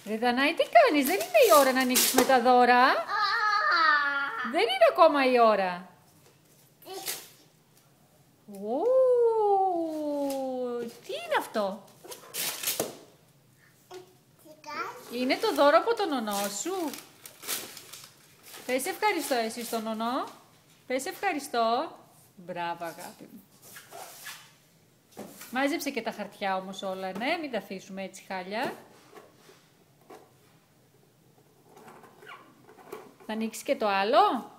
Ρε Δανάη, τι κάνεις, δεν είναι η ώρα να ανοίξουμε τα δώρα. Δεν είναι ακόμα η ώρα. Ου, τι είναι αυτό? Είναι το δώρο από τον νονό σου. Πες ευχαριστώ εσύ στον νονό. Πες ευχαριστώ. Μπράβο αγάπη μου. Μάζεψε και τα χαρτιά όμως όλα, ναι, μην τα αφήσουμε έτσι χάλια. Θα ανοίξεις και το άλλο?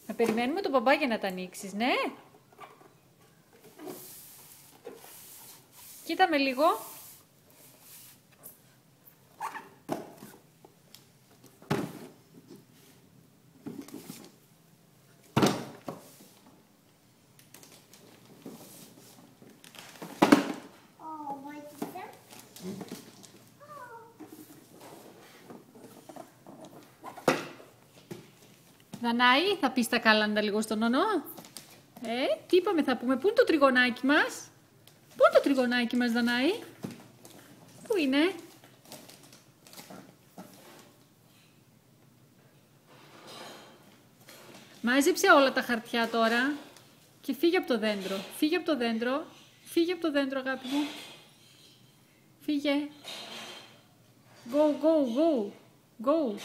Να περιμένουμε τον μπαμπά για να τα ανοίξεις, ναι. Κοίτα με λίγο. Δανάη, θα πεις τα κάλαντα λίγο στον νονό. Τι είπαμε θα πούμε, πού είναι το τριγωνάκι μας? Πού είναι το τριγωνάκι μας, Δανάη? Πού είναι? Μάζεψε όλα τα χαρτιά τώρα και φύγε από το δέντρο. Φύγε από το δέντρο. Φύγε από το δέντρο, αγάπη μου. Φύγε. Go, go, go. Go.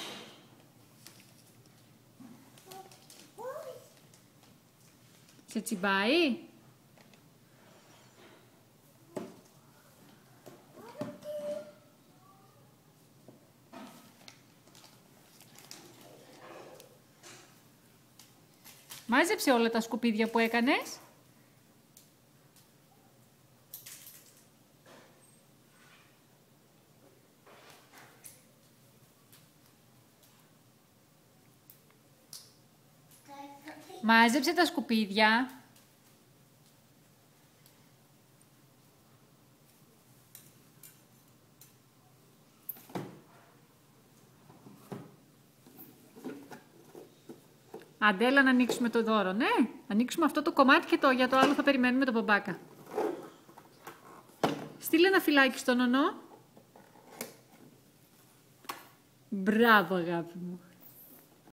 Σε τσιμπάει? Μάζεψε όλα τα σκουπίδια που έκανες. Μάζεψε τα σκουπίδια. Αντέλα να ανοίξουμε το δώρο, ναι. Ανοίξουμε αυτό το κομμάτι και για το άλλο θα περιμένουμε τον μπαμπάκα. Στείλε ένα φυλάκι στον νονό. Μπράβο αγάπη μου.